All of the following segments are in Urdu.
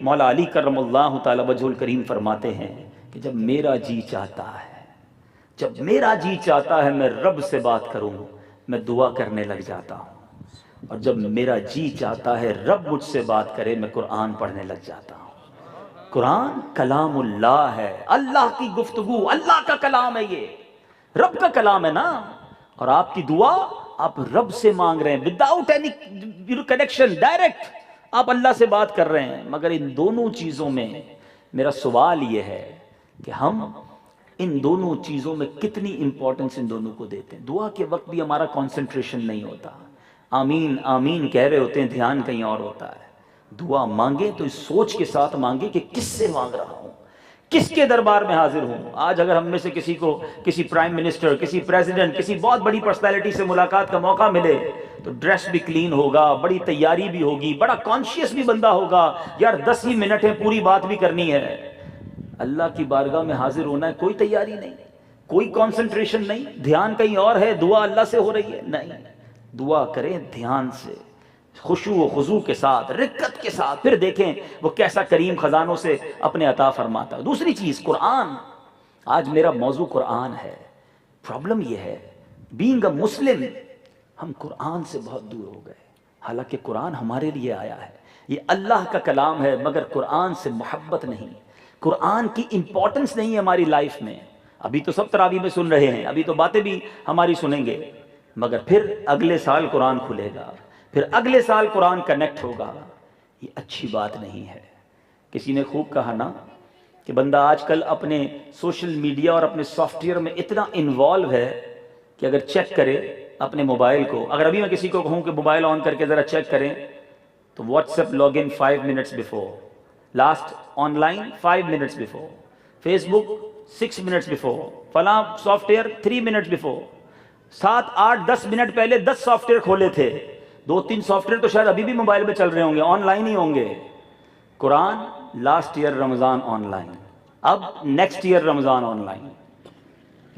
مولا علی کرم اللہ تعالی وجہ الکریم فرماتے ہیں کہ جب میرا جی چاہتا ہے، جب میرا جی چاہتا ہے میں رب سے بات کروں، میں دعا کرنے لگ جاتا ہوں، اور جب میرا جی چاہتا ہے رب مجھ سے بات کرے میں قرآن پڑھنے لگ جاتا ہوں۔ قرآن کلام اللہ ہے، اللہ کی گفتگو، اللہ کا کلام ہے، یہ رب کا کلام ہے نا۔ اور آپ کی دعا آپ رب سے مانگ رہے ہیں وداؤٹ اینی کنیکشن، ڈائریکٹ آپ اللہ سے بات کر رہے ہیں۔ مگر ان دونوں چیزوں میں میرا سوال یہ ہے کہ ہم ان دونوں چیزوں میں کتنی امپورٹنس ان دونوں کو دیتے ہیں۔ دعا کے وقت بھی ہمارا کنسنٹریشن نہیں ہوتا، آمین آمین کہہ رہے ہوتے ہیں، دھیان کہیں اور ہوتا ہے۔ دعا مانگے تو اس سوچ کے ساتھ مانگے کہ کس سے مانگ رہا ہوں، کس کے دربار میں حاضر ہوں۔ آج اگر ہم میں سے کسی کو کسی پرائم منسٹر، کسی پریزیڈنٹ، کسی بہت بڑی پرسنالٹی سے ملاقات کا موقع ملے تو ڈریس بھی کلین ہوگا، بڑی تیاری بھی ہوگی، بڑا کانشیس بھی بندہ ہوگا، یار 10 ہی منٹ ہیں پوری بات بھی کرنی ہے۔ اللہ کی بارگاہ میں حاضر ہونا ہے، کوئی تیاری نہیں، کوئی کنسنٹریشن نہیں، دھیان کہیں اور ہے، دعا اللہ سے ہو رہی ہے۔ نہیں، دعا کریں دھیان سے، خشوع و خضوع کے ساتھ، رقت کے ساتھ، پھر دیکھیں وہ کیسا کریم خزانوں سے اپنے عطا فرماتا ہے۔ دوسری چیز قرآن، آج میرا موضوع قرآن ہے۔ پرابلم یہ ہے بینگ اے مسلم، ہم قرآن سے بہت دور ہو گئے، حالانکہ قرآن ہمارے لیے آیا ہے، یہ اللہ کا کلام ہے، مگر قرآن سے محبت نہیں، قرآن کی امپورٹنس نہیں ہے ہماری لائف میں۔ ابھی تو سب تراویح میں سن رہے ہیں، ابھی تو باتیں بھی ہماری سنیں گے، مگر پھر اگلے سال قرآن کھلے گا، پھر اگلے سال قرآن کنیکٹ ہوگا، یہ اچھی بات نہیں ہے۔ کسی نے خوب کہا نا کہ بندہ آج کل اپنے سوشل میڈیا اور اپنے سافٹ ویئر میں اتنا انوالو ہے کہ اگر چیک کرے اپنے موبائل کو، اگر ابھی میں کسی کو کہوں کہ موبائل آن کر کے ذرا چیک کریں تو WhatsApp log in 5 minutes before, last online 5 minutes before, Facebook 6 minutes before, فلاں سافٹ ویئر 3 منٹس بیفور، 7 8 10 منٹ پہلے 10 سافٹ ویئر کھولے تھے، 2 3 سافٹ ویئر تو شاید ابھی بھی موبائل پہ چل رہے ہوں گے، آن لائن ہی ہوں گے۔ Quran last year Ramzan online, اب next year Ramzan online.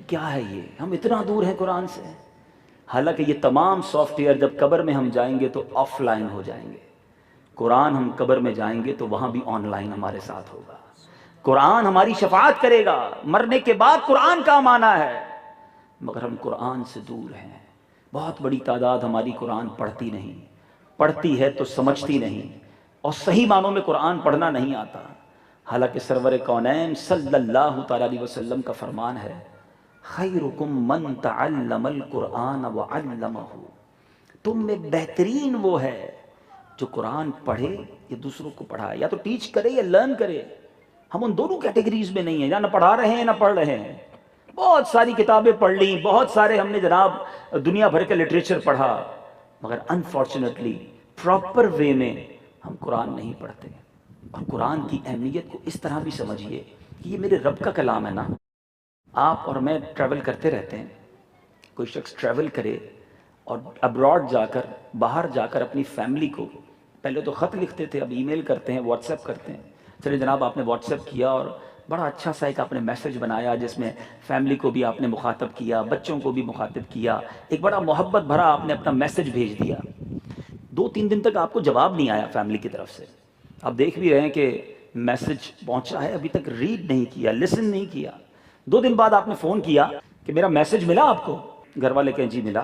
کیا ہے یہ؟ ہم اتنا دور ہیں قرآن سے، حالانکہ یہ تمام سافٹ ویئر جب قبر میں ہم جائیں گے تو آف لائن ہو جائیں گے۔ قرآن ہم قبر میں جائیں گے تو وہاں بھی آن لائن ہمارے ساتھ ہوگا۔ قرآن ہماری شفاعت کرے گا، مرنے کے بعد قرآن کام آنا ہے، مگر ہم قرآن سے دور ہیں۔ بہت بڑی تعداد ہماری قرآن پڑھتی نہیں، پڑھتی ہے تو سمجھتی نہیں، اور صحیح معنوں میں قرآن پڑھنا نہیں آتا۔ حالانکہ سرور کونین صلی اللہ تعالیٰ علیہ وسلم کا فرمان ہے، خیرکم من تعلم القرآن وعلمہ، تم میں بہترین وہ ہے جو قرآن پڑھے یا دوسروں کو پڑھائے، یا تو ٹیچ کرے یا لرن کرے۔ ہم ان دونوں کیٹیگریز میں نہیں ہیں، یا نہ پڑھا رہے ہیں نہ پڑھ رہے ہیں۔ بہت ساری کتابیں پڑھ لیں، بہت سارے ہم نے جناب دنیا بھر کا لٹریچر پڑھا، مگر انفارچونیٹلی پراپر وے میں ہم قرآن نہیں پڑھتے۔ اور قرآن کی اہمیت کو اس طرح بھی سمجھیے کہ یہ میرے رب کا کلام ہے نا۔ آپ اور میں ٹریول کرتے رہتے ہیں، کوئی شخص ٹریول کرے اور ابراڈ جا کر، باہر جا کر اپنی فیملی کو، پہلے تو خط لکھتے تھے، اب ای میل کرتے ہیں، واٹس ایپ کرتے ہیں۔ چلے جناب آپ نے واٹس ایپ کیا اور بڑا اچھا سا ایک آپ نے میسج بنایا جس میں فیملی کو بھی آپ نے مخاطب کیا، بچوں کو بھی مخاطب کیا، ایک بڑا محبت بھرا آپ نے اپنا میسج بھیج دیا۔ 2 3 دن تک آپ کو جواب نہیں آیا فیملی کی طرف سے، آپ دیکھ بھی رہے ہیں کہ میسج پہنچا ہے، ابھی تک ریڈ نہیں کیا، لسن نہیں کیا۔ 2 دن بعد آپ نے فون کیا کہ میرا میسج ملا آپ کو؟ گھر والے کہیں جی ملا۔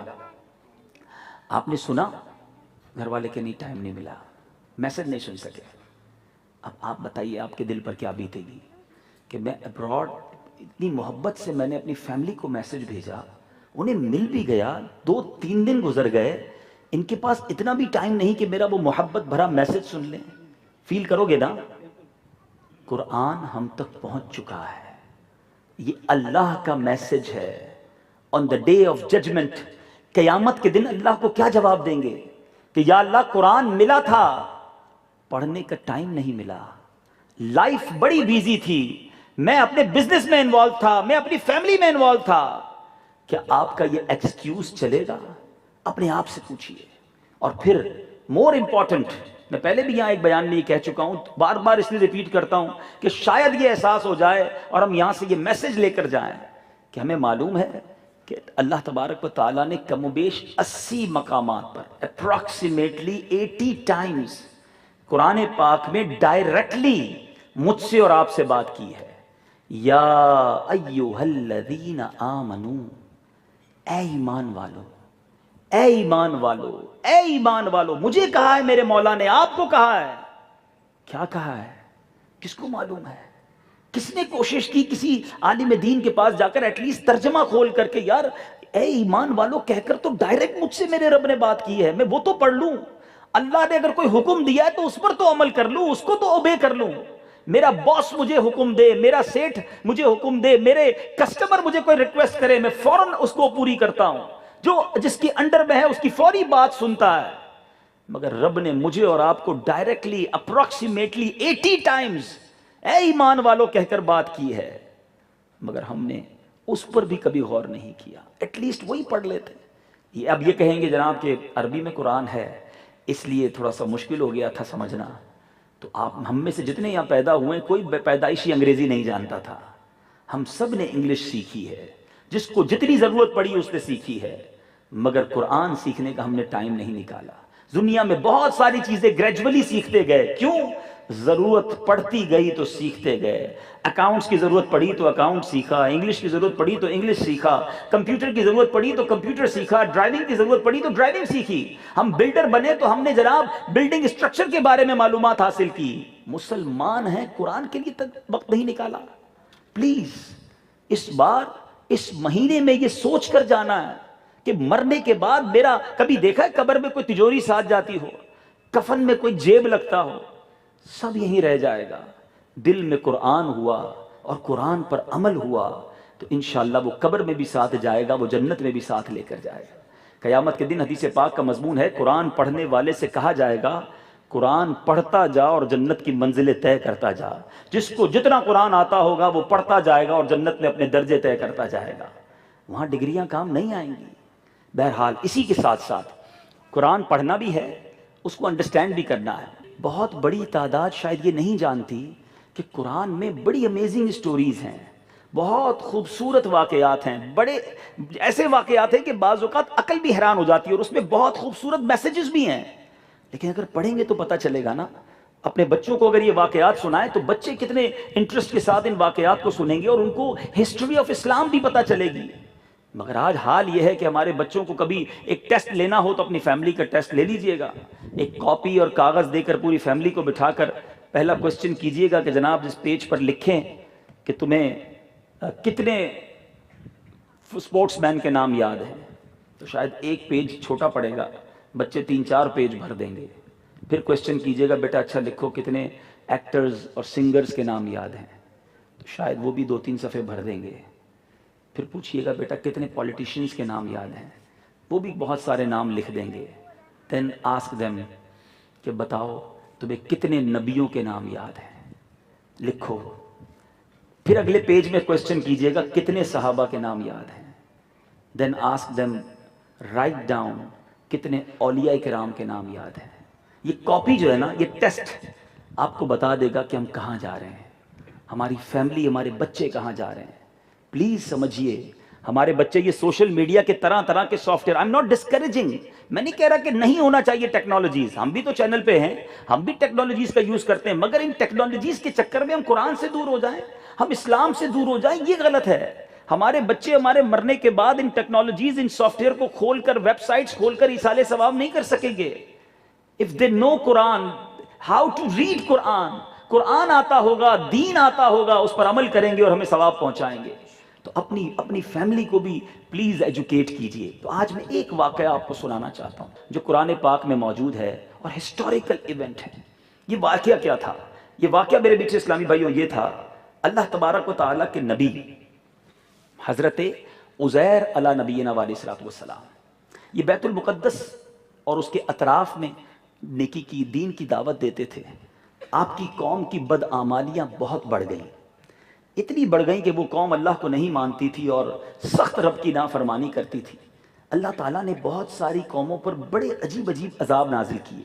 آپ نے سنا؟ گھر والے کہیں نہیں، ٹائم نہیں ملا، میسج نہیں سن سکے۔ اب آپ بتائیے آپ کے دل پر کیا بیتے گی کہ میں ابراڈ اتنی محبت سے میں نے اپنی فیملی کو میسج بھیجا، انہیں مل بھی گیا، 2 3 دن گزر گئے، ان کے پاس اتنا بھی ٹائم نہیں کہ میرا وہ محبت بھرا میسج سن لیں۔ فیل کرو گے نا؟ قرآن ہم تک پہنچ چکا ہے، یہ اللہ کا میسج ہے۔ آن دا ڈے آف ججمنٹ، قیامت کے دن اللہ کو کیا جواب دیں گے کہ یا اللہ قرآن ملا تھا، پڑھنے کا ٹائم نہیں ملا، لائف بڑی بیزی تھی، میں اپنے بزنس میں انوالو تھا، میں اپنی فیملی میں انوالو تھا۔ کیا آپ کا یہ ایکسکیوز چلے گا؟ اپنے آپ سے پوچھئے۔ اور پھر مور امپورٹنٹ، میں پہلے بھی یہاں ایک بیان میں یہ کہہ چکا ہوں، بار بار اس لیے ریپیٹ کرتا ہوں کہ شاید یہ احساس ہو جائے اور ہم یہاں سے یہ میسج لے کر جائیں کہ ہمیں معلوم ہے کہ اللہ تبارک و تعالیٰ نے کم و بیش 80 مقامات پر اپروکسیمیٹلی 80 ٹائمز قرآن پاک میں ڈائریکٹلی مجھ سے اور آپ سے بات کی ہے. یا ایھا الذین آمنو، اے ایمان والو، اے ایمان والو، اے ایمان والو. مجھے کہا ہے میرے مولا نے، آپ کو کہا ہے. کیا کہا ہے؟ کس کو معلوم ہے؟ کس نے کوشش کی کسی عالم دین کے پاس جا کر ایٹ لیسٹ ترجمہ کھول کر کے یار اے ایمان والو کہہ کر تو ڈائریکٹ مجھ سے میرے رب نے بات کی ہے، میں وہ تو پڑھ لوں. اللہ نے اگر کوئی حکم دیا ہے تو اس پر تو عمل کر لوں، اس کو تو اوبے کر لوں. میرا باس مجھے حکم دے، میرا سیٹھ مجھے حکم دے، میرے کسٹمر مجھے کوئی ریکویسٹ کرے، میں فوراً اس کو پوری کرتا ہوں. جو جس کی انڈر میں ہے اس کی فوری بات سنتا ہے. مگر رب نے مجھے اور آپ کو ڈائریکٹلی اپروکسیمیٹلی 80 ٹائمز اے ایمان والو کہہ کر بات کی ہے، مگر ہم نے اس پر بھی کبھی غور نہیں کیا. ایٹ لیسٹ وہی پڑھ لیتے. اب یہ کہیں گے جناب کہ عربی میں قرآن ہے اس لیے تھوڑا سا مشکل ہو گیا تھا سمجھنا. تو آپ ہم میں سے جتنے یہاں پیدا ہوئے کوئی پیدائشی انگریزی نہیں جانتا تھا. ہم سب نے انگلش سیکھی ہے، جس کو جتنی ضرورت پڑی اس نے سیکھی ہے، مگر قرآن سیکھنے کا ہم نے ٹائم نہیں نکالا. دنیا میں بہت ساری چیزیں گریجولی سیکھتے گئے. کیوں؟ ضرورت پڑتی گئی تو سیکھتے گئے. اکاؤنٹس کی ضرورت پڑی تو اکاؤنٹ سیکھا، انگلش کی ضرورت پڑی تو انگلش سیکھا، کمپیوٹر کی ضرورت پڑی تو کمپیوٹر سیکھا، ڈرائیونگ کی ضرورت پڑی تو ڈرائیونگ سیکھی. ہم بلڈر بنے تو ہم نے جناب بلڈنگ اسٹرکچر کے بارے میں معلومات حاصل کی. مسلمان ہیں، قرآن کے لیے تک وقت نہیں نکالا. پلیز اس بار اس مہینے میں یہ سوچ کر جانا ہے کہ مرنے کے بعد میرا کبھی دیکھا ہے قبر میں کوئی تجوری ساتھ جاتی ہو، کفن میں کوئی جیب لگتا ہو؟ سب یہیں رہ جائے گا. دل میں قرآن ہوا اور قرآن پر عمل ہوا تو انشاءاللہ وہ قبر میں بھی ساتھ جائے گا، وہ جنت میں بھی ساتھ لے کر جائے گا. قیامت کے دن حدیث پاک کا مضمون ہے، قرآن پڑھنے والے سے کہا جائے گا قرآن پڑھتا جا اور جنت کی منزلیں طے کرتا جا. جس کو جتنا قرآن آتا ہوگا وہ پڑھتا جائے گا اور جنت میں اپنے درجے طے کرتا جائے گا. وہاں ڈگریاں کام نہیں آئیں گی. بہرحال اسی کے ساتھ ساتھ قرآن پڑھنا بھی ہے، اس کو انڈرسٹینڈ بھی کرنا ہے. بہت بڑی تعداد شاید یہ نہیں جانتی کہ قرآن میں بڑی امیزنگ سٹوریز ہیں، بہت خوبصورت واقعات ہیں، بڑے ایسے واقعات ہیں کہ بعض اوقات عقل بھی حیران ہو جاتی ہے، اور اس میں بہت خوبصورت میسیجز بھی ہیں. لیکن اگر پڑھیں گے تو پتہ چلے گا نا. اپنے بچوں کو اگر یہ واقعات سنائیں تو بچے کتنے انٹرسٹ کے ساتھ ان واقعات کو سنیں گے اور ان کو ہسٹری آف اسلام بھی پتہ چلے گی. مگر آج حال یہ ہے کہ ہمارے بچوں کو کبھی ایک ٹیسٹ لینا ہو تو اپنی فیملی کا ٹیسٹ لے لیجئے گا. ایک کاپی اور کاغذ دے کر پوری فیملی کو بٹھا کر پہلا کوسچن کیجئے گا کہ جناب جس پیج پر لکھیں کہ تمہیں کتنے سپورٹس مین کے نام یاد ہیں، تو شاید ایک پیج چھوٹا پڑے گا، بچے 3-4 پیج بھر دیں گے. پھر کوسچن کیجئے گا بیٹا اچھا لکھو کتنے ایکٹرز اور سنگرز کے نام یاد ہیں، تو شاید وہ بھی 2-3 صفحے بھر دیں گے. پھر پوچھئے گا بیٹا کتنے پولیٹیشینز کے نام یاد ہیں، وہ بھی بہت سارے نام لکھ دیں گے. دین آسک دیم کہ بتاؤ تمہیں کتنے نبیوں کے نام یاد ہیں، لکھو. پھر اگلے پیج میں کوسچن کیجئے گا کتنے صحابہ کے نام یاد ہیں. Then ask them write down کتنے اولیاء کرام کے نام یاد ہیں. یہ کاپی جو ہے نا، یہ ٹیسٹ آپ کو بتا دے گا کہ ہم کہاں جا رہے ہیں، ہماری فیملی ہمارے بچے کہاں جا رہے ہیں. پلیز سمجھیے ہمارے بچے یہ سوشل میڈیا کے طرح طرح کے soft where, I am not discouraging, میں نہیں کہہ رہا کہ نہیں ہونا چاہیے ٹیکنالوجیز، ہم بھی تو چینل پہ ہیں، ہم بھی ٹیکنالوجیز کا یوز کرتے ہیں، مگر ان ٹیکنالوجیز کے چکر میں ہم قرآن سے دور ہو جائیں، ہم اسلام سے دور ہو جائیں، یہ غلط ہے. ہمارے بچے ہمارے مرنے کے بعد ان ٹیکنالوجیز ان سافٹ ویئر کو کھول کر ویب سائٹس کھول کر ایصال ثواب نہیں کر سکیں گے. If they know Quran, how to read Quran, قرآن آتا ہوگا، دین آتا ہوگا، اس پر عمل کریں گے اور ہمیں ثواب پہنچائیں گے. تو اپنی فیملی کو بھی پلیز ایجوکیٹ کیجئے. تو آج میں ایک واقعہ آپ کو سنانا چاہتا ہوں جو قرآن پاک میں موجود ہے اور ہسٹوریکل ایونٹ ہے. یہ واقعہ کیا تھا؟ یہ واقعہ میرے بیچ اسلامی بھائیوں یہ تھا، اللہ تبارک و تعالیٰ کے نبی حضرت عزیر علی نبینا علیہ الصلوۃ والسلام یہ بیت المقدس اور اس کے اطراف میں نیکی کی دین کی دعوت دیتے تھے. آپ کی قوم کی بدعمالیاں بہت بڑھ گئیں، اتنی بڑھ گئیں کہ وہ قوم اللہ کو نہیں مانتی تھی اور سخت رب کی نافرمانی کرتی تھی. اللہ تعالیٰ نے بہت ساری قوموں پر بڑے عجیب عجیب عذاب نازل کیے.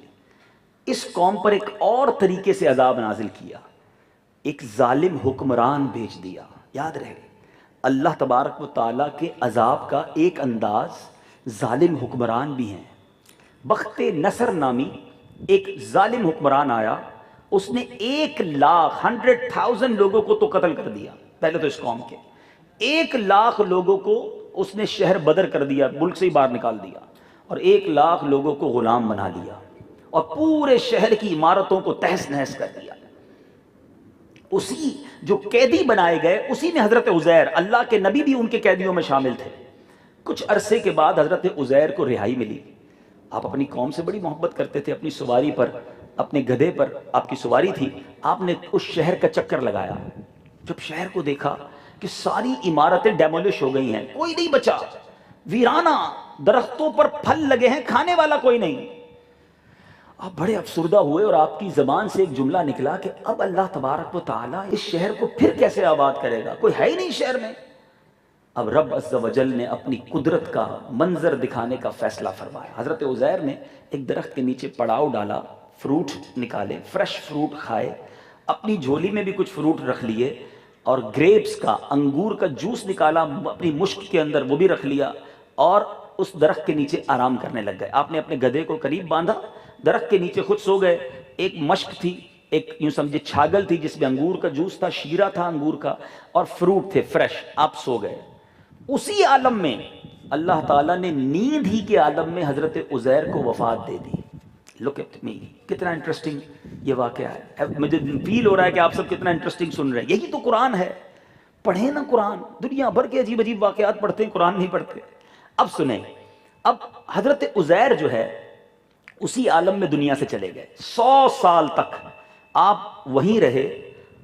اس قوم پر ایک اور طریقے سے عذاب نازل کیا، ایک ظالم حکمران بھیج دیا. یاد رہے اللہ تبارک و تعالیٰ کے عذاب کا ایک انداز ظالم حکمران بھی ہیں. بخت نصر نامی ایک ظالم حکمران آیا، اس نے 1,00,000 لوگوں کو تو قتل کر دیا، پہلے تو اس قوم کے 1,00,000 لوگوں کو اس نے شہر بدر کر دیا، ملک سے ہی باہر نکال دیا، اور 1,00,000 لوگوں کو غلام بنا لیا، اور پورے شہر کی عمارتوں کو تہس نہس کر دیا۔ اسی جو قیدی بنائے گئے اسی میں حضرت عزیر، اللہ کے نبی بھی ان کے قیدیوں میں شامل تھے۔ کچھ عرصے کے بعد حضرت عزیر کو رہائی ملی۔ آپ اپنی قوم سے بڑی محبت کرتے تھے، اپنی سواری پر، اپنے گدھے پر آپ کی سواری تھی، آپ نے اس شہر کا چکر لگایا۔ جب شہر کو دیکھا کہ ساری عمارتیں ڈیمولش ہو گئی ہیں، کوئی نہیں بچا، ویرانہ، درختوں پر پھل لگے ہیں، کھانے والا کوئی نہیں۔ آپ بڑے افسردہ ہوئے اور آپ کی زبان سے ایک جملہ نکلا کہ اب اللہ تبارک و تعالیٰ اس شہر کو پھر کیسے آباد کرے گا، کوئی ہے ہی نہیں شہر میں۔ اب رب عز و جل نے اپنی قدرت کا منظر دکھانے کا فیصلہ فرمایا۔ حضرت عزیر نے ایک درخت کے نیچے پڑاؤ ڈالا، فروٹ نکالے، فریش فروٹ کھائے، اپنی جھولی میں بھی کچھ فروٹ رکھ لیے، اور گریپس کا، انگور کا جوس نکالا اپنی مشک کے اندر، وہ بھی رکھ لیا، اور اس درخت کے نیچے آرام کرنے لگ گئے۔ آپ نے اپنے گدھے کو قریب باندھا، درخت کے نیچے خود سو گئے۔ ایک مشک تھی، ایک یوں سمجھے چھاگل تھی جس میں انگور کا جوس تھا، شیرہ تھا انگور کا، اور فروٹ تھے فریش، آپ سو گئے۔ اسی عالم میں اللہ تعالیٰ نے نیند ہی کے عالم میں حضرت عزیر کو وفات دے دی۔ لک ایٹ می، کتنا انٹرسٹنگ یہ واقعہ ہے۔ مجھے فیل ہو رہا ہے کہ آپ سب کتنا انٹرسٹنگ سن رہے ہیں۔ یہی تو قرآن ہے، پڑھیں نا قرآن، دنیا بھر کے عجیب عجیب واقعات پڑھتے ہیں، قرآن نہیں پڑھتے۔ اب سنیں، اب حضرت عزیر جو ہے اسی عالم میں دنیا سے چلے گئے، 100 سال تک آپ وہیں رہے۔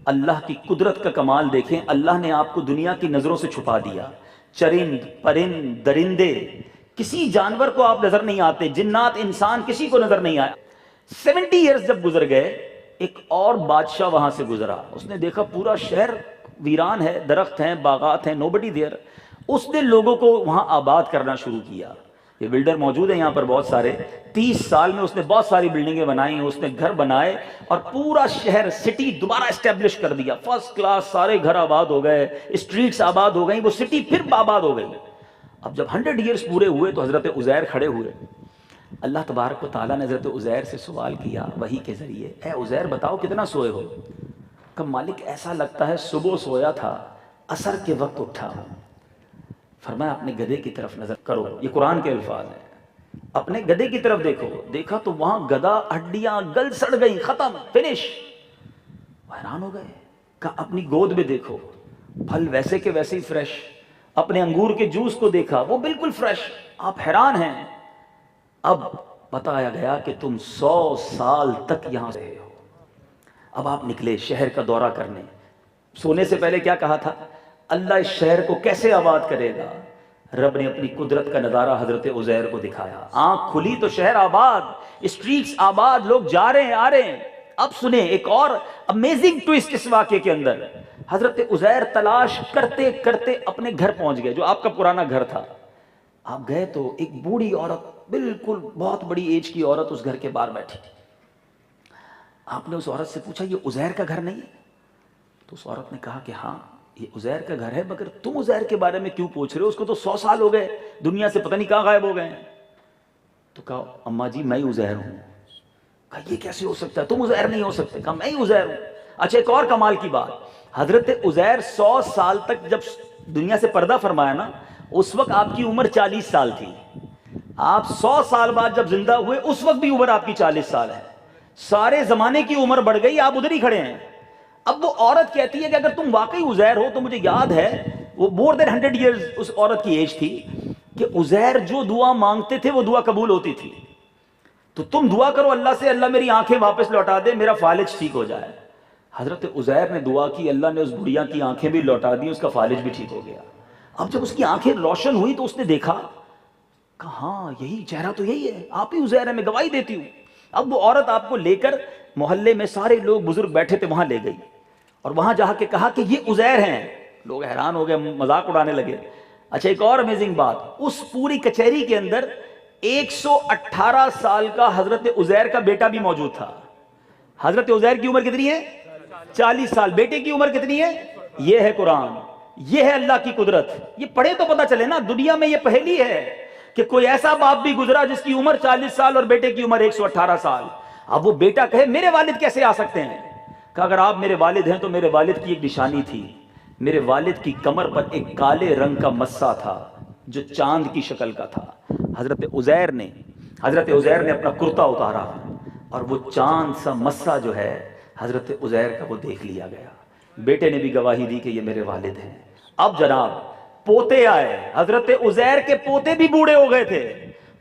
اللہ کی قدرت کا کمال دیکھیں، اللہ نے آپ کو دنیا کی نظروں سے چھپا دیا۔ چرند، پرند، درندے، کسی جانور کو آپ نظر نہیں آتے، جنات، انسان، کسی کو نظر نہیں آیا۔ 70 ایئرز جب گزر گئے، ایک اور بادشاہ وہاں سے گزرا، اس نے دیکھا پورا شہر ویران ہے، درخت ہیں، باغات ہیں، نوبڈی دیئر۔ اس نے لوگوں کو وہاں آباد کرنا شروع کیا۔ یہ بلڈر موجود ہیں یہاں پر بہت سارے، 30 سال میں اس نے بہت ساری بلڈنگیں بنائی، اس نے گھر بنائے، اور پورا شہر، سٹی دوبارہ اسٹیبلش کر دیا، فرسٹ کلاس، سارے گھر آباد ہو گئے، اسٹریٹس آباد ہو گئیں، وہ سٹی پھر آباد ہو گئی۔ اب جب 100 ایئرز پورے ہوئے تو حضرت عزیر کھڑے ہوئے۔ اللہ تبارک و تعالیٰ نے حضرت عزیر سے سوال کیا وحی کے ذریعے، اے عزیر بتاؤ کتنا سوئے ہو؟ کہ مالک ایسا لگتا ہے صبح سویا تھا، عصر کے وقت اٹھا ہوں۔ فرمایا اپنے گدھے کی طرف نظر کرو، یہ قرآن کے الفاظ ہیں، اپنے گدھے کی طرف دیکھو۔ دیکھا تو وہاں گدھا، ہڈیاں گل سڑ گئی، ختم، فنش۔ حیران ہو گئے، کہا اپنی گود میں دیکھو، پھل ویسے کے ویسے ہی فریش۔ اپنے انگور کے جوس کو دیکھا، وہ بالکل فریش۔ آپ حیران ہیں۔ اب بتایا گیا کہ تم 100 سال تک یہاں رہے ہو۔ اب آپ نکلے شہر کا دورہ کرنے۔ سونے سے پہلے کیا کہا تھا؟ اللہ اس شہر کو کیسے آباد کرے گا؟ رب نے اپنی قدرت کا نظارہ حضرت عزیر کو دکھایا۔ آنکھ کھلی تو شہر آباد، اسٹریٹس آباد، لوگ جا رہے ہیں، آ رہے ہیں۔ اب سنیں ایک اور امیزنگ ٹویسٹ اس واقعے کے اندر۔ حضرت عزیر تلاش کرتے کرتے اپنے گھر پہنچ گئے، جو آپ کا پرانا گھر تھا۔ آپ گئے تو ایک بوڑھی عورت، بالکل بہت بڑی ایج کی عورت اس گھر کے باہر بیٹھی تھی۔ آپ نے اس عورت سے پوچھا یہ عزیر کا گھر نہیں ہے؟ تو اس عورت نے کہا کہ ہاں یہ عزیر کا گھر ہے، مگر تم عزیر کے بارے میں کیوں پوچھ رہے ہو؟ اس کو تو 100 سال ہو گئے، دنیا سے پتہ نہیں کہاں غائب ہو گئے ہیں۔ تو کہا اماں جی میں ہی عزیر ہوں۔ کہا یہ کیسے ہو سکتا ہے، تم عزیر نہیں ہو سکتے؟ کہا میں ہی عزیر ہوں۔ اچھا ایک اور کمال کی بات، حضرت عزیر 100 سال تک جب دنیا سے پردہ فرمایا نا، اس وقت آپ کی عمر 40 سال تھی۔ آپ 100 سال بعد جب زندہ ہوئے اس وقت بھی عمر آپ کی 40 سال ہے۔ سارے زمانے کی عمر بڑھ گئی، آپ ادھر ہی کھڑے ہیں۔ اب وہ عورت کہتی ہے کہ اگر تم واقعی عزیر ہو تو مجھے یاد ہے، وہ مور دین 100 ایئرز اس عورت کی ایج تھی، کہ عزیر جو دعا مانگتے تھے وہ دعا قبول ہوتی تھی۔ تو تم دعا کرو اللہ سے، اللہ میری آنکھیں واپس لوٹا دے، میرا فالج ٹھیک ہو جائے۔ حضرت عزیر نے دعا کی، اللہ نے اس بڑھیا کی آنکھیں بھی لوٹا دی، اس کا فالج بھی ٹھیک ہو گیا۔ اب جب اس کی آنکھیں روشن ہوئی تو اس نے دیکھا، کہا ہاں یہی چہرہ تو یہی ہے، آپ ہی عزیر ہیں، میں گواہی دیتی ہوں۔ اب وہ عورت آپ کو لے کر محلے میں سارے لوگ بزرگ بیٹھے تھے وہاں لے گئی، اور وہاں جا کے کہا کہ یہ عزیر ہیں۔ لوگ حیران ہو گئے، مذاق اڑانے لگے۔ اچھا ایک اور امیزنگ بات، اس پوری کچہری کے اندر 118 سال کا حضرت عزیر کا بیٹا بھی موجود تھا۔ حضرت عزیر کی عمر کتنی ہے؟ 40 سال۔ بیٹے کی عمر کتنی ہے؟ یہ ہے قرآن، یہ ہے اللہ کی قدرت۔ یہ پڑھے تو پتہ چلے نا، دنیا میں یہ پہلی ہے کہ کوئی ایسا باپ بھی گزرا جس کی عمر 40 سال اور بیٹے کی عمر 118 سال۔ اب وہ بیٹا کہے میرے والد کیسے آ سکتے ہیں؟ کہ اگر آپ میرے والد ہیں تو میرے والد کی ایک نشانی تھی، میرے والد کی کمر پر ایک کالے رنگ کا مسا تھا جو چاند کی شکل کا تھا۔ حضرت عزیر نے اپنا کرتا اتارا اور وہ چاند سا مسا جو ہے حضرت عزیر کا وہ دیکھ لیا گیا۔ بیٹے نے بھی گواہی دی کہ یہ میرے والد ہیں۔ اب جناب پوتے آئے، حضرت عزیر کے پوتے بھی بوڑھے ہو گئے تھے،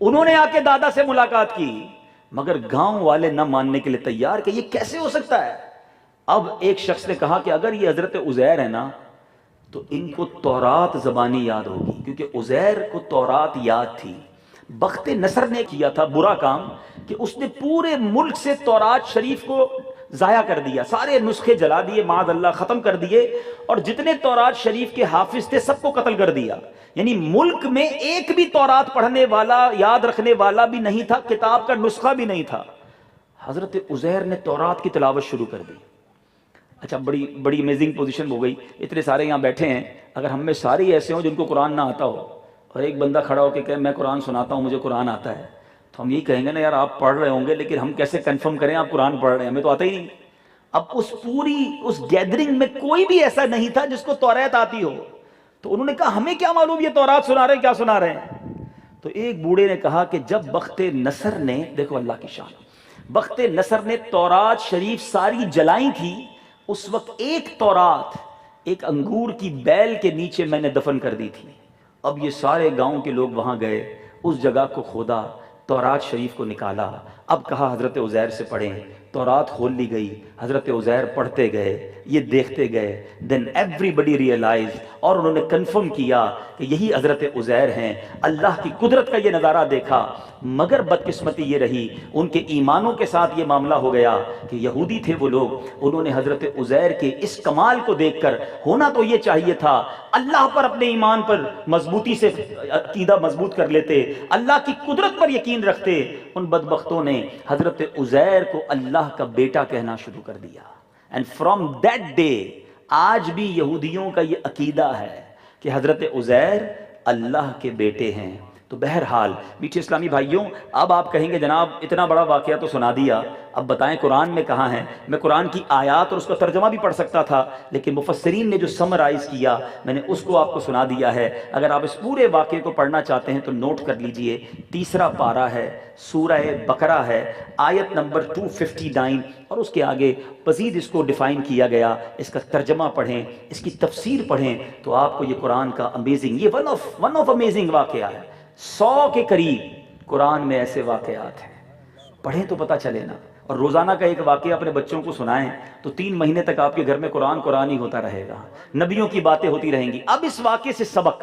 انہوں نے آ کے دادا سے ملاقات کی، مگر گاؤں والے نہ ماننے کے لیے تیار کہ یہ کیسے ہو سکتا ہے۔ اب ایک شخص نے کہا کہ اگر یہ حضرت عزیر ہے نا تو ان کو تورات زبانی یاد ہوگی، کیونکہ عزیر کو تورات یاد تھی۔ بخت نصر نے کیا تھا برا کام کہ اس نے پورے ملک سے تورات شریف کو ضائع کر دیا، سارے نسخے جلا دیے، معاذ اللہ ختم کر دیے، اور جتنے تورات شریف کے حافظ تھے سب کو قتل کر دیا۔ یعنی ملک میں ایک بھی تورات پڑھنے والا، یاد رکھنے والا بھی نہیں تھا، کتاب کا نسخہ بھی نہیں تھا۔ حضرت عزیر نے تورات کی تلاوت شروع کر دی۔ اچھا، بڑی امیزنگ پوزیشن ہو گئی، اتنے سارے یہاں بیٹھے ہیں، اگر ہم میں سارے ایسے ہوں جن کو قرآن نہ آتا ہو اور ایک بندہ کھڑا ہو کے کہے میں قرآن سناتا ہوں، مجھے قرآن آتا ہے، تو ہم یہی کہیں گے نا یار آپ پڑھ رہے ہوں گے لیکن ہم کیسے کنفرم کریں آپ قرآن پڑھ رہے ہیں، ہمیں تو آتا ہی نہیں۔ اب اس گیدرنگ میں کوئی بھی ایسا نہیں تھا جس کو تورات آتی ہو، تو انہوں نے کہا ہمیں کیا معلوم یہ تورات سنا رہے ہیں کیا سنا رہے ہیں۔ تو ایک بوڑھے نے کہا کہ جب بخت نصر نے، دیکھو اللہ کی شان، بخت نصر نے تورات شریف ساری جلائی تھی، اس وقت ایک تورات ایک انگور کی بیل کے نیچے میں نے دفن کر دی تھی۔ اب یہ سارے گاؤں کے لوگ وہاں گئے، اس جگہ کو کھودا، تورات شریف کو نکالا، اب کہا حضرت عزیر سے پڑھیں، تورات کھول لی گئی، حضرت عزیر پڑھتے گئے، یہ دیکھتے گئے، دین ایوری ریئلائز، اور انہوں نے کنفرم کیا کہ یہی حضرت عزیر ہیں۔ اللہ کی قدرت کا یہ نظارہ دیکھا، مگر بدقسمتی یہ رہی ان کے ایمانوں کے ساتھ یہ معاملہ ہو گیا کہ یہودی تھے وہ لوگ، انہوں نے حضرت عزیر کے اس کمال کو دیکھ کر، ہونا تو یہ چاہیے تھا اللہ پر اپنے ایمان پر مضبوطی سے عقیدہ مضبوط کر لیتے، اللہ کی قدرت پر یقین رکھتے، ان بدبختوں نے حضرت عزیر کو اللہ کا بیٹا کہنا شروع کر دیا۔ اینڈ فرام دیٹ ڈے آج بھی یہودیوں کا یہ عقیدہ ہے کہ حضرت عزیر اللہ کے بیٹے ہیں۔ تو بہرحال میٹھے اسلامی بھائیوں، اب آپ کہیں گے جناب اتنا بڑا واقعہ تو سنا دیا، اب بتائیں قرآن میں کہاں ہے؟ میں قرآن کی آیات اور اس کا ترجمہ بھی پڑھ سکتا تھا، لیکن مفسرین نے جو سمرائز کیا میں نے اس کو آپ کو سنا دیا ہے۔ اگر آپ اس پورے واقعے کو پڑھنا چاہتے ہیں تو نوٹ کر لیجئے، 3 پارہ ہے، سورہ بقرہ ہے، آیت نمبر 259، اور اس کے آگے مزید اس کو ڈیفائن کیا گیا۔ اس کا ترجمہ پڑھیں، اس کی تفسیر پڑھیں تو آپ کو یہ قرآن کا امیزنگ، یہ ون آف امیزنگ واقعہ ہے۔ 100 کے قریب قرآن میں ایسے واقعات ہیں، پڑھیں تو پتہ چلے نا۔ اور روزانہ کا ایک واقعہ اپنے بچوں کو سنائیں تو 3 مہینے تک آپ کے گھر میں قرآن ہی ہوتا رہے گا، نبیوں کی باتیں ہوتی رہیں گی۔ اب اس واقعے سے سبق،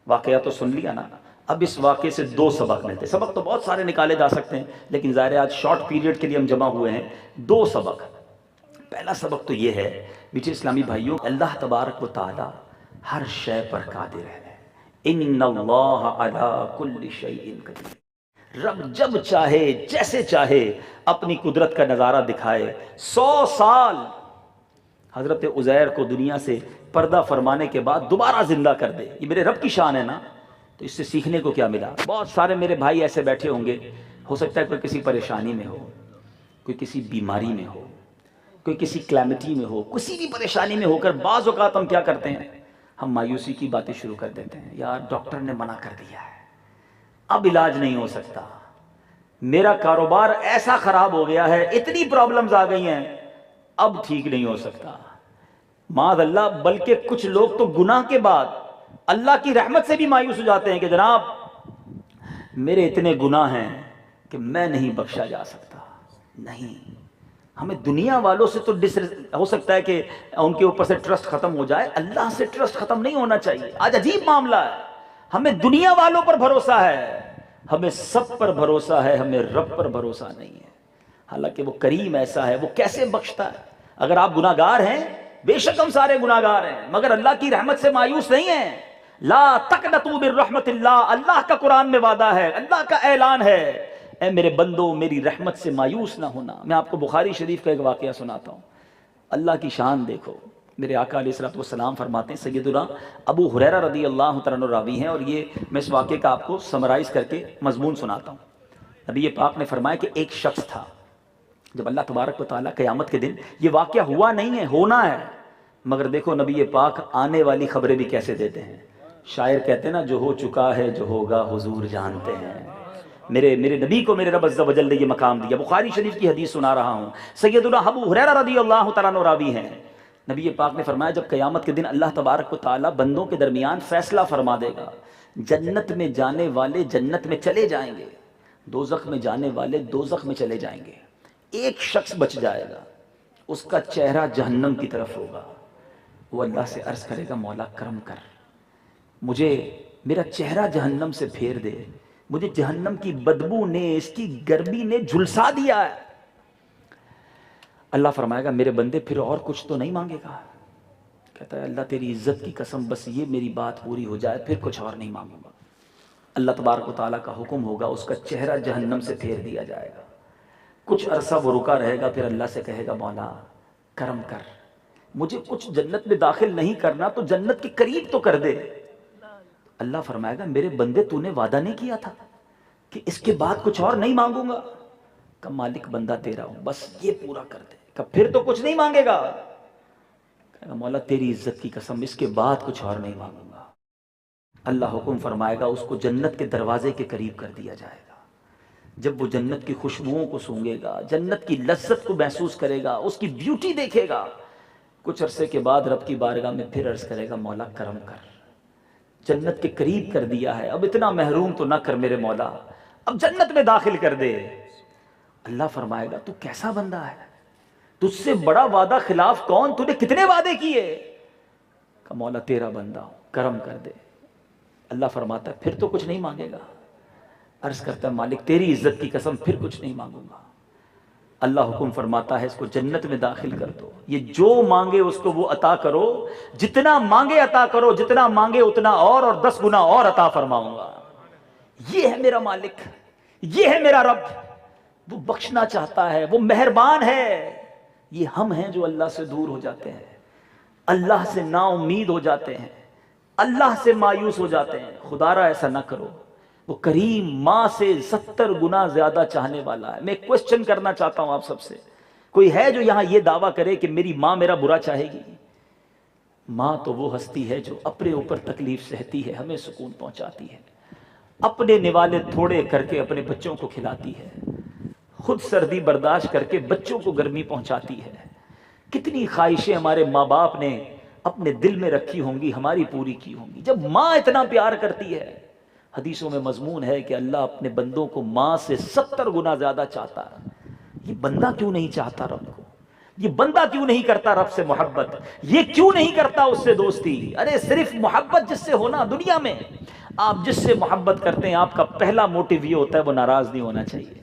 واقعہ تو سن لیا نا، اب اس واقعے سے 2 سبق ملتے۔ سبق تو بہت سارے نکالے جا سکتے ہیں لیکن ظاہر ہے آج شارٹ پیریڈ کے لیے ہم جمع ہوئے ہیں۔ 2 سبق۔ پہلا سبق تو یہ ہے میٹھے اسلامی بھائیوں، اللہ تبارک و تعالی ہر شے پر قادر ہے، ان اللہ علی کل شیء قدیر۔ رب جب چاہے جیسے چاہے اپنی قدرت کا نظارہ دکھائے۔ 100 سال حضرت عزیر کو دنیا سے پردہ فرمانے کے بعد دوبارہ زندہ کر دے، یہ میرے رب کی شان ہے نا۔ تو اس سے سیکھنے کو کیا ملا؟ بہت سارے میرے بھائی ایسے بیٹھے ہوں گے، ہو سکتا ہے کوئی کسی پریشانی میں ہو، کوئی کسی بیماری میں ہو، کوئی کسی کلیمٹی میں ہو، کسی بھی پریشانی میں ہو کر بعض اوقات ہم کیا کرتے ہیں، ہم مایوسی کی باتیں شروع کر دیتے ہیں، یار ڈاکٹر نے منع کر دیا ہے، اب علاج نہیں ہو سکتا، میرا کاروبار ایسا خراب ہو گیا ہے، اتنی پرابلمز آ گئی ہیں، اب ٹھیک نہیں ہو سکتا۔ معاذ اللہ، بلکہ کچھ لوگ تو گناہ کے بعد اللہ کی رحمت سے بھی مایوس ہو جاتے ہیں کہ جناب میرے اتنے گناہ ہیں کہ میں نہیں بخشا جا سکتا۔ نہیں، ہمیں دنیا والوں سے تو ہو سکتا ہے کہ ان کے اوپر سے ٹرسٹ ختم ہو جائے، اللہ سے ٹرسٹ ختم نہیں ہونا چاہیے۔ آج عجیب معاملہ ہے، ہمیں دنیا والوں پر بھروسہ ہے، ہمیں سب پر بھروسہ ہے، ہمیں رب پر بھروسہ نہیں ہے۔ حالانکہ وہ کریم ایسا ہے، وہ کیسے بخشتا ہے۔ اگر آپ گناہ گار ہیں، بے شک ہم سارے گناہ گار ہیں، مگر اللہ کی رحمت سے مایوس نہیں ہیں۔ لا تقنطوا من رحمت اللہ، اللہ کا قرآن میں وعدہ ہے، اللہ کا اعلان ہے، اے میرے بندو میری رحمت سے مایوس نہ ہونا۔ میں آپ کو بخاری شریف کا ایک واقعہ سناتا ہوں، اللہ کی شان دیکھو۔ میرے آقا علیہ الصلوۃ والسلام فرماتے ہیں، سیدنا ابو ہریرہ رضی اللہ تعالیٰ عنہ راوی ہیں، اور یہ میں اس واقعے کا آپ کو سمرائز کر کے مضمون سناتا ہوں۔ نبی پاک نے فرمایا کہ ایک شخص تھا، جب اللہ تبارک و تعالیٰ قیامت کے دن، یہ واقعہ ہوا نہیں ہے، ہونا ہے، مگر دیکھو نبی پاک آنے والی خبریں بھی کیسے دیتے ہیں. شاعر کہتے ہیں نا، جو ہو چکا ہے جو ہوگا حضور جانتے ہیں. میرے نبی کو میرے رب عز و جل نے یہ مقام دیا. بخاری شریف کی حدیث سنا رہا ہوں، سیدنا ابو ہریرہ رضی اللہ تعالیٰ عنہ راوی ہیں. نبی پاک نے فرمایا جب قیامت کے دن اللہ تبارک و تعالیٰ بندوں کے درمیان فیصلہ فرما دے گا، جنت میں جانے والے جنت میں چلے جائیں گے، دوزخ میں جانے والے دوزخ میں چلے جائیں گے. ایک شخص بچ جائے گا، اس کا چہرہ جہنم کی طرف ہوگا. وہ اللہ سے عرض کرے گا مولا کرم کر، مجھے میرا چہرہ جہنم سے پھیر دے، مجھے جہنم کی بدبو نے، اس کی گرمی نے جھلسا دیا ہے. اللہ فرمائے گا میرے بندے پھر اور کچھ تو نہیں مانگے گا؟ کہتا ہے اللہ تیری عزت کی قسم بس یہ میری بات پوری ہو جائے، پھر کچھ اور نہیں مانگوں گا. اللہ تبارک و تعالیٰ کا حکم ہوگا، اس کا چہرہ جہنم سے پھیر دیا جائے گا. کچھ عرصہ وہ رکا رہے گا، پھر اللہ سے کہے گا مولا کرم کر، مجھے کچھ جنت میں داخل نہیں کرنا تو جنت کے قریب تو کر دے. اللہ فرمائے گا میرے بندے تو نے وعدہ نہیں کیا تھا کہ اس کے بعد کچھ اور نہیں مانگوں گا؟ کہ مالک بندہ تیرا ہوں، بس یہ پورا کر دے. کہ پھر تو کچھ نہیں مانگے گا؟ کہے گا مولا تیری عزت کی قسم اس کے بعد کچھ اور نہیں مانگوں گا. اللہ حکم فرمائے گا اس کو جنت کے دروازے کے قریب کر دیا جائے گا. جب وہ جنت کی خوشبوؤں کو سونگے گا، جنت کی لذت کو محسوس کرے گا، اس کی بیوٹی دیکھے گا، کچھ عرصے کے بعد رب کی بارگاہ میں پھر عرض کرے گا مولا کرم کر، جنت کے قریب کر دیا ہے، اب اتنا محروم تو نہ کر میرے مولا، اب جنت میں داخل کر دے. اللہ فرمائے گا تو کیسا بندہ ہے، تجھ سے بڑا وعدہ خلاف کون، تو نے کتنے وعدے کیے؟ کہ مولا تیرا بندہ ہوں، کرم کر دے. اللہ فرماتا ہے پھر تو کچھ نہیں مانگے گا؟ عرض کرتا ہے مالک تیری عزت کی قسم پھر کچھ نہیں مانگوں گا. اللہ حکم فرماتا ہے اس کو جنت میں داخل کر دو، یہ جو مانگے اس کو وہ عطا کرو، جتنا مانگے عطا کرو، جتنا مانگے اتنا اور 10 گنا اور عطا فرماؤں گا. یہ ہے میرا مالک، یہ ہے میرا رب، وہ بخشنا چاہتا ہے، وہ مہربان ہے. یہ ہم ہیں جو اللہ سے دور ہو جاتے ہیں، اللہ سے نا امید ہو جاتے ہیں، اللہ سے مایوس ہو جاتے ہیں. خدا را ایسا نہ کرو، وہ کریم ماں سے 70 گنا زیادہ چاہنے والا ہے. میں کوشچن کرنا چاہتا ہوں آپ سب سے، کوئی ہے جو یہاں یہ دعویٰ کرے کہ میری ماں میرا برا چاہے گی؟ ماں تو وہ ہستی ہے جو اپنے اوپر تکلیف سہتی ہے، ہمیں سکون پہنچاتی ہے، اپنے نوالے تھوڑے کر کے اپنے بچوں کو کھلاتی ہے، خود سردی برداشت کر کے بچوں کو گرمی پہنچاتی ہے. کتنی خواہشیں ہمارے ماں باپ نے اپنے دل میں رکھی ہوں گی، ہماری پوری کی ہوں گی. جب ماں اتنا پیار کرتی ہے، حدیثوں میں مضمون ہے کہ اللہ اپنے بندوں کو ماں سے 70 گنا زیادہ چاہتا ہے. یہ بندہ کیوں نہیں چاہتا رب کو؟ یہ بندہ کیوں نہیں کرتا رب سے محبت؟ یہ کیوں نہیں کرتا اس سے دوستی؟ ارے صرف محبت جس سے ہونا، دنیا میں آپ جس سے محبت کرتے ہیں آپ کا پہلا موٹیو یہ ہوتا ہے وہ ناراض نہیں ہونا چاہیے.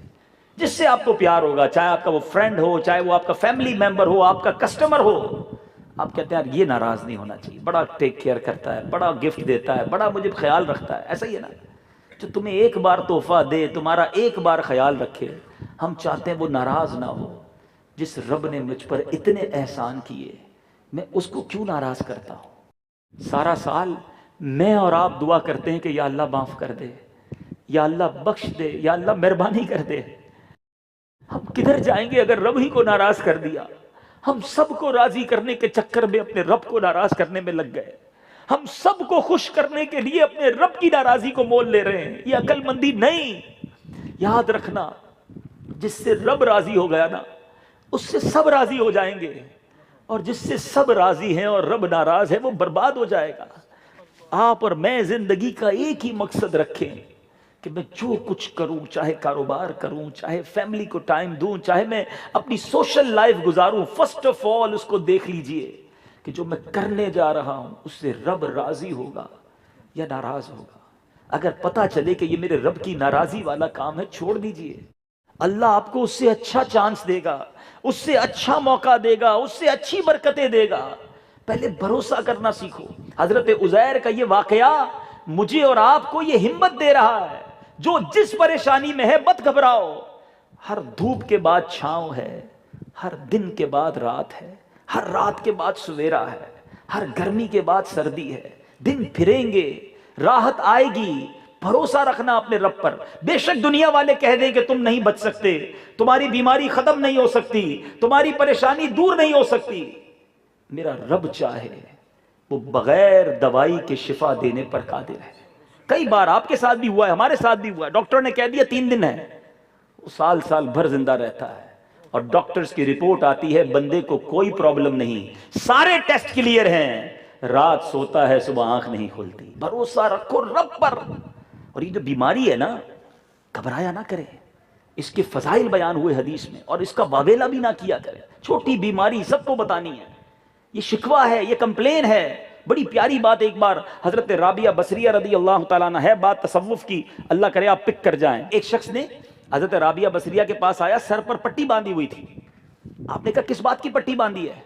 جس سے آپ کو پیار ہوگا، چاہے آپ کا وہ فرینڈ ہو، چاہے وہ آپ کا فیملی ممبر ہو، آپ کا کسٹمر ہو، آپ کہتے ہیں یار یہ ناراض نہیں ہونا چاہیے، بڑا ٹیک کیئر کرتا ہے، بڑا گفٹ دیتا ہے، بڑا مجھے خیال رکھتا ہے. ایسا ہی ہے نا، جو تمہیں ایک بار تحفہ دے، تمہارا ایک بار خیال رکھے. ہم چاہتے ہیں وہ ناراض نہ ہو. جس رب نے مجھ پر اتنے احسان کیے، میں اس کو کیوں ناراض کرتا ہوں؟ سارا سال میں اور آپ دعا کرتے ہیں کہ یا اللہ معاف کر دے، یا اللہ بخش دے، یا اللہ مہربانی کر دے. ہم کدھر جائیں گے اگر رب ہی کو ناراض کر دیا؟ ہم سب کو راضی کرنے کے چکر میں اپنے رب کو ناراض کرنے میں لگ گئے. ہم سب کو خوش کرنے کے لیے اپنے رب کی ناراضی کو مول لے رہے ہیں. یہ عقل مندی نہیں. یاد رکھنا، جس سے رب راضی ہو گیا نا، اس سے سب راضی ہو جائیں گے، اور جس سے سب راضی ہیں اور رب ناراض ہے وہ برباد ہو جائے گا. آپ اور میں زندگی کا ایک ہی مقصد رکھیں کہ میں جو کچھ کروں، چاہے کاروبار کروں، چاہے فیملی کو ٹائم دوں، چاہے میں اپنی سوشل لائف گزاروں، فرسٹ آف آل اس کو دیکھ لیجئے کہ جو میں کرنے جا رہا ہوں اس سے رب راضی ہوگا یا ناراض ہوگا. اگر پتا چلے کہ یہ میرے رب کی ناراضی والا کام ہے، چھوڑ دیجئے. اللہ آپ کو اس سے اچھا چانس دے گا، اس سے اچھا موقع دے گا، اس سے اچھی برکتیں دے گا. پہلے بھروسہ کرنا سیکھو. حضرت عزیر کا یہ واقعہ مجھے اور آپ کو یہ ہمت دے رہا ہے، جو جس پریشانی میں ہے مت گھبراؤ. ہر دھوپ کے بعد چھاؤں ہے، ہر دن کے بعد رات ہے، ہر رات کے بعد سویرا ہے، ہر گرمی کے بعد سردی ہے. دن پھریں گے، راحت آئے گی، بھروسہ رکھنا اپنے رب پر. بے شک دنیا والے کہہ دیں کہ تم نہیں بچ سکتے, تمہاری بیماری ختم نہیں ہو سکتی, تمہاری پریشانی دور نہیں ہو سکتی, میرا رب چاہے وہ بغیر دوائی کے شفا دینے پر قادر ہے. کئی بار آپ کے ساتھ بھی ہوا ہے, ہمارے ساتھ بھی ہوا ہے. ڈاکٹر نے کہہ دیا 3 دن ہے, وہ سال بھر زندہ رہتا ہے, اور ڈاکٹرز کی رپورٹ آتی ہے بندے کو کوئی پرابلم نہیں, سارے ٹیسٹ کلیئر ہیں, رات سوتا ہے صبح آنکھ نہیں کھلتی. بھروسہ رکھو رب پر. اور یہ جو بیماری ہے نا, گھبرایا نہ کرے, اس کے فضائل بیان ہوئے حدیث میں, اور اس کا واویلا بھی نہ کیا کرے. چھوٹی بیماری سب کو بتانی ہے, یہ شکوہ ہے, یہ کمپلین ہے. بڑی پیاری بات ایک بار حضرت رابعہ بصریہ رضی اللہ تعالیٰ عنہ, ہے بات تصوف کی, اللہ کرے آپ پک کر جائیں. ایک شخص نے حضرت رابعہ بصریہ کے پاس آیا, سر پر پٹی باندھی ہوئی تھی. آپ نے کہا کس بات کی پٹی باندھی ہے؟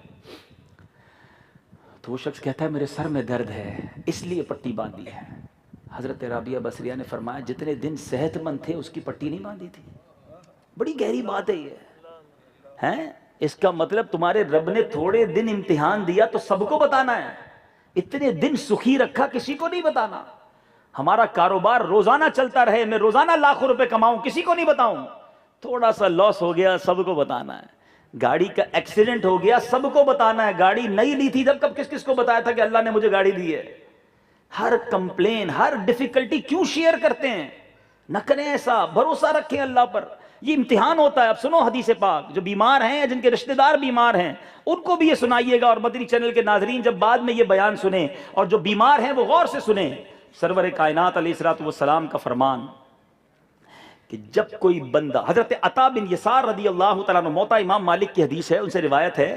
تو وہ شخص کہتا ہے میرے سر میں درد ہے اس لیے پٹی باندھی ہے. حضرت رابعہ بصریہ نے فرمایا جتنے دن صحت مند تھے اس کی پٹی نہیں باندھی تھی. بڑی گہری بات ہے یہ ہیں. اس کا مطلب تمہارے رب نے تھوڑے دن امتحان دیا تو سب کو بتانا ہے, اتنے دن سخی رکھا کسی کو نہیں بتانا. ہمارا کاروبار روزانہ چلتا رہے, میں روزانہ لاکھوں روپے کماؤں کسی کو نہیں بتاؤں, تھوڑا سا لاس ہو گیا سب کو بتانا ہے. گاڑی کا ایکسیڈنٹ ہو گیا سب کو بتانا ہے. گاڑی نہیں لی تھی جب کب کس کس کو بتایا تھا کہ اللہ نے مجھے گاڑی دی ہے. ہر کمپلین ہر ڈیفیکلٹی کیوں شیئر کرتے ہیں؟ نہ کریں ایسا, بھروسہ رکھیں اللہ پر. یہ امتحان ہوتا ہے. اب سنو حدیث پاک, جو بیمار ہیں جن کے رشتہ دار بیمار ہیں ان کو بھی یہ سنائیے گا, اور مدنی چینل کے ناظرین جب بعد میں یہ بیان سنیں اور جو بیمار ہیں وہ غور سے سنیں. سرور کائنات علیہ الصلوۃ والسلام کا فرمان کہ جب کوئی بندہ, حضرت عطا بن یسار رضی اللہ تعالیٰ عنہ, موطا امام مالک کی حدیث ہے, ان سے روایت ہے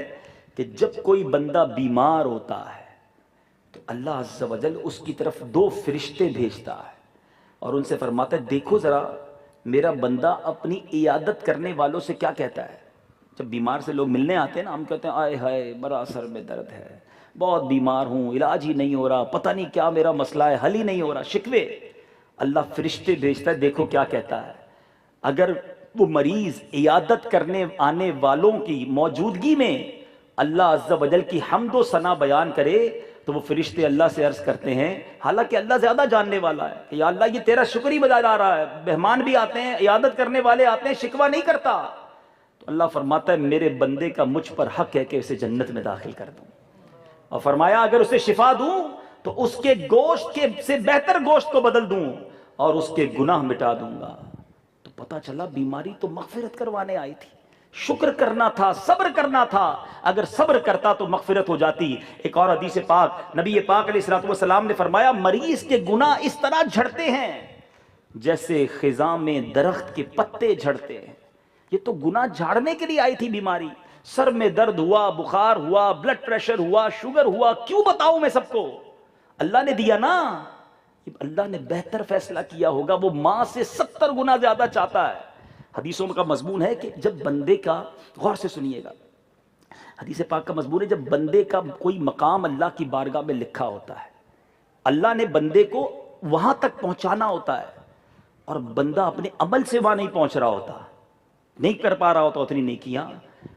کہ جب کوئی بندہ بیمار ہوتا ہے تو اللہ عز و جل اس کی طرف 2 فرشتے بھیجتا ہے اور ان سے فرماتا ہے دیکھو ذرا میرا بندہ اپنی عیادت کرنے والوں سے کیا کہتا ہے. جب بیمار سے لوگ ملنے آتے ہیں نا, ہم کہتے ہیں آئے ہائے بڑا سر میں درد ہے, بہت بیمار ہوں, علاج ہی نہیں ہو رہا, پتہ نہیں کیا میرا مسئلہ ہے, حل ہی نہیں ہو رہا, شکوے. اللہ فرشتے بھیجتا ہے, دیکھو کیا کہتا ہے. اگر وہ مریض عیادت کرنے آنے والوں کی موجودگی میں اللہ عز و جل کی حمد و ثنا بیان کرے تو وہ فرشتے اللہ سے عرض کرتے ہیں, حالانکہ اللہ زیادہ جاننے والا ہے, کہ یا اللہ یہ تیرا شکر ہی بجا جا رہا ہے, مہمان بھی آتے ہیں, عیادت کرنے والے آتے ہیں, شکوہ نہیں کرتا. تو اللہ فرماتا ہے میرے بندے کا مجھ پر حق ہے کہ اسے جنت میں داخل کر دوں. اور فرمایا اگر اسے شفا دوں تو اس کے گوشت کے سے بہتر گوشت کو بدل دوں اور اس کے گناہ مٹا دوں گا. تو پتہ چلا بیماری تو مغفرت کروانے آئی تھی, شکر کرنا تھا, صبر کرنا تھا. اگر صبر کرتا تو مغفرت ہو جاتی. ایک اور حدیث پاک نبی پاک علیہ الصلوۃ والسلام نے فرمایا مریض کے گناہ اس طرح جھڑتے ہیں جیسے خزاں میں درخت کے پتے جھڑتے ہیں. یہ تو گناہ جھاڑنے کے لیے آئی تھی بیماری. سر میں درد ہوا, بخار ہوا, بلڈ پریشر ہوا, شوگر ہوا, کیوں بتاؤں میں سب کو؟ اللہ نے دیا نا, اللہ نے بہتر فیصلہ کیا ہوگا, وہ ماں سے 70 گنا زیادہ چاہتا ہے. حدیثوں کا مضمون ہے کہ جب بندے کا, غور سے سنیے گا, حدیث پاک کا مضمون ہے جب بندے کا کوئی مقام اللہ کی بارگاہ میں لکھا ہوتا ہے, اللہ نے بندے کو وہاں تک پہنچانا ہوتا ہے اور بندہ اپنے عمل سے وہاں نہیں پہنچ رہا ہوتا, نہیں کر پا رہا ہوتا اتنی نیکیاں,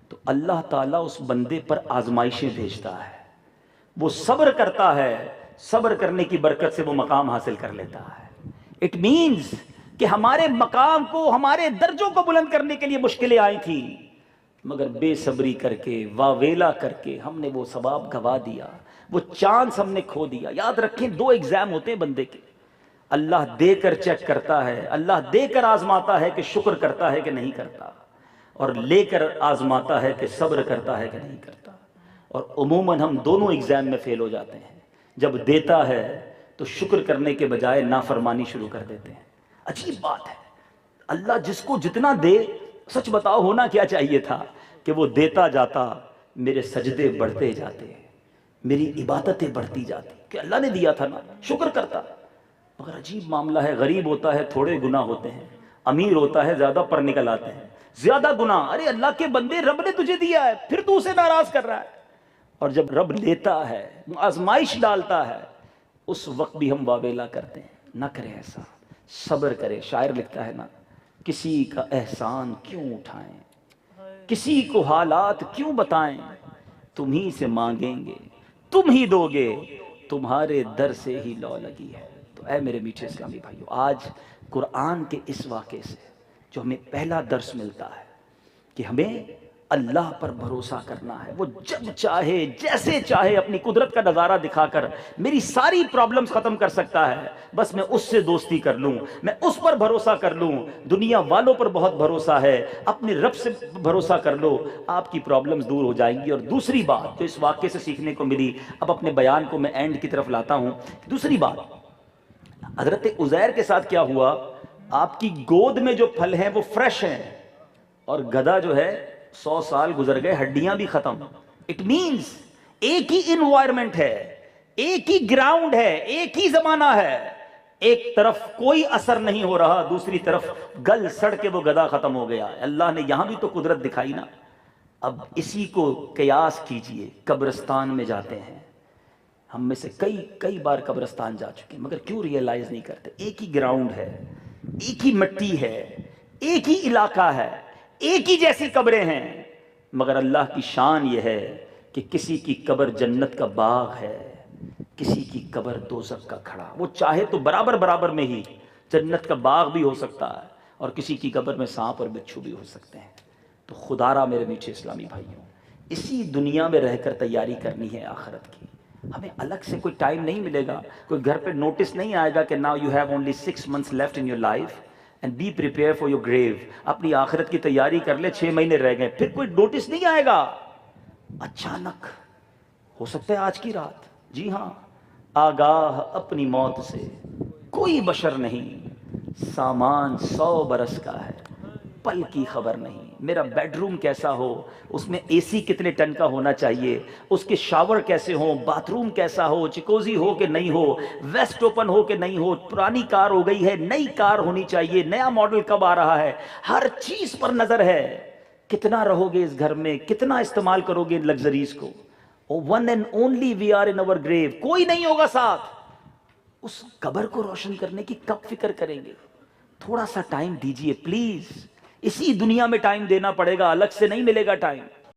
تو اللہ تعالیٰ اس بندے پر آزمائشیں بھیجتا ہے. وہ صبر کرتا ہے, صبر کرنے کی برکت سے وہ مقام حاصل کر لیتا ہے. اٹ مینز کہ ہمارے مقام کو, ہمارے درجوں کو بلند کرنے کے لیے مشکلیں آئی تھیں, مگر بے صبری کر کے, واویلا کر کے ہم نے وہ ثواب گوا دیا, وہ چانس ہم نے کھو دیا. یاد رکھیں 2 ایگزام ہوتے ہیں بندے کے, اللہ دے کر چیک کرتا ہے, اللہ دے کر آزماتا ہے کہ شکر کرتا ہے کہ نہیں کرتا, اور لے کر آزماتا ہے کہ صبر کرتا ہے کہ نہیں کرتا. اور عموماً ہم دونوں ایگزام میں فیل ہو جاتے ہیں. جب دیتا ہے تو شکر کرنے کے بجائے نافرمانی شروع کر دیتے ہیں. عجیب بات ہے, اللہ جس کو جتنا دے, سچ بتاؤ ہونا کیا چاہیے تھا کہ وہ دیتا جاتا, میرے سجدے بڑھتے جاتے, میری عبادتیں بڑھتی جاتی, کہ اللہ نے دیا تھا نا, شکر کرتا. مگر عجیب معاملہ ہے, غریب ہوتا ہے تھوڑے گناہ ہوتے ہیں, امیر ہوتا ہے زیادہ پر نکل آتے ہیں, زیادہ گناہ. ارے اللہ کے بندے, رب نے تجھے دیا ہے پھر تو اسے ناراض کر رہا ہے. اور جب رب لیتا ہے, آزمائش ڈالتا ہے, اس وقت بھی ہم واویلا کرتے ہیں. نہ کریں ایسا, صبر کرے. شاعر لکھتا ہے نا, کسی کا احسان کیوں اٹھائیں, کسی کو حالات کیوں بتائیں, تم ہی سے مانگیں گے تم ہی دو گے, تمہارے در سے ہی لو لگی ہے. تو اے میرے میٹھے اسلامی بھائیو، آج قرآن کے اس واقعے سے جو ہمیں پہلا درس ملتا ہے کہ ہمیں اللہ پر بھروسہ کرنا ہے. وہ جب چاہے جیسے چاہے اپنی قدرت کا نظارہ دکھا کر میری ساری پرابلمز ختم کر سکتا ہے، بس میں اس سے دوستی کر لوں، میں اس پر بھروسہ کر لوں. دنیا والوں پر بہت بھروسہ ہے، اپنے رب سے بھروسہ کر لو، آپ کی پرابلمز دور ہو جائیں گی. اور دوسری بات جو اس واقعے سے سیکھنے کو ملی، اب اپنے بیان کو میں اینڈ کی طرف لاتا ہوں. دوسری بات، حضرت عزیر کے ساتھ کیا ہوا؟ آپ کی گود میں جو پھل ہیں وہ فریش ہیں، اور گدھا جو ہے 100 سال گزر گئے، ہڈیاں بھی ختم. اٹ مینز ایک ہی انوائرمنٹ ہے، ایک ہی گراؤنڈ ہے، ایک ہی زمانہ ہے. ایک طرف کوئی اثر نہیں ہو رہا، دوسری طرف گل سڑ کے وہ گدھا ختم ہو گیا. اللہ نے یہاں بھی تو قدرت دکھائی نا. اب اسی کو قیاس کیجئے، قبرستان میں جاتے ہیں، ہم میں سے کئی بار قبرستان جا چکے ہیں، مگر کیوں ریئلائز نہیں کرتے؟ ایک ہی گراؤنڈ ہے، ایک ہی مٹی ہے، ایک ہی علاقہ ہے، ایک ہی جیسی قبریں ہیں، مگر اللہ کی شان یہ ہے کہ کسی کی قبر جنت کا باغ ہے، کسی کی قبر دوزخ کا کھڑا. وہ چاہے تو برابر میں ہی جنت کا باغ بھی ہو سکتا ہے، اور کسی کی قبر میں سانپ اور بچھو بھی ہو سکتے ہیں. تو خدا را میرے میٹھے اسلامی بھائیوں، اسی دنیا میں رہ کر تیاری کرنی ہے آخرت کی. ہمیں الگ سے کوئی ٹائم نہیں ملے گا، کوئی گھر پہ نوٹس نہیں آئے گا کہ now you have only 6 months left in your life and be prepared for your grave. اپنی آخرت کی تیاری کر لے، 6 مہینے رہ گئے، پھر کوئی نوٹس نہیں آئے گا. اچانک ہو سکتا ہے آج کی رات. جی ہاں، آگاہ اپنی موت سے کوئی بشر نہیں، سامان 100 برس کا ہے، پل کی خبر نہیں. میرا بیڈ روم کیسا ہو، اس میں اے سی کتنے ٹن کا ہونا چاہیے، اس کے شاور کیسے ہوں، باتھ روم کیسا ہو، چکوزی ہو کہ نہیں ہو، ویسٹ اوپن ہو کہ نہیں ہو، پرانی کار ہو گئی ہے، نئی کار ہونی چاہیے، نیا ماڈل کب آ رہا ہے، ہر چیز پر نظر ہے. کتنا رہو گے اس گھر میں، کتنا استعمال کرو گے ان لگژریز کو. One and only we are in our grave. کوئی نہیں ہوگا ساتھ. اس قبر کو روشن کرنے کی کب فکر کریں گے؟ تھوڑا سا ٹائم دیجئے پلیز. اسی دنیا میں ٹائم دینا پڑے گا، الگ سے نہیں ملے گا ٹائم.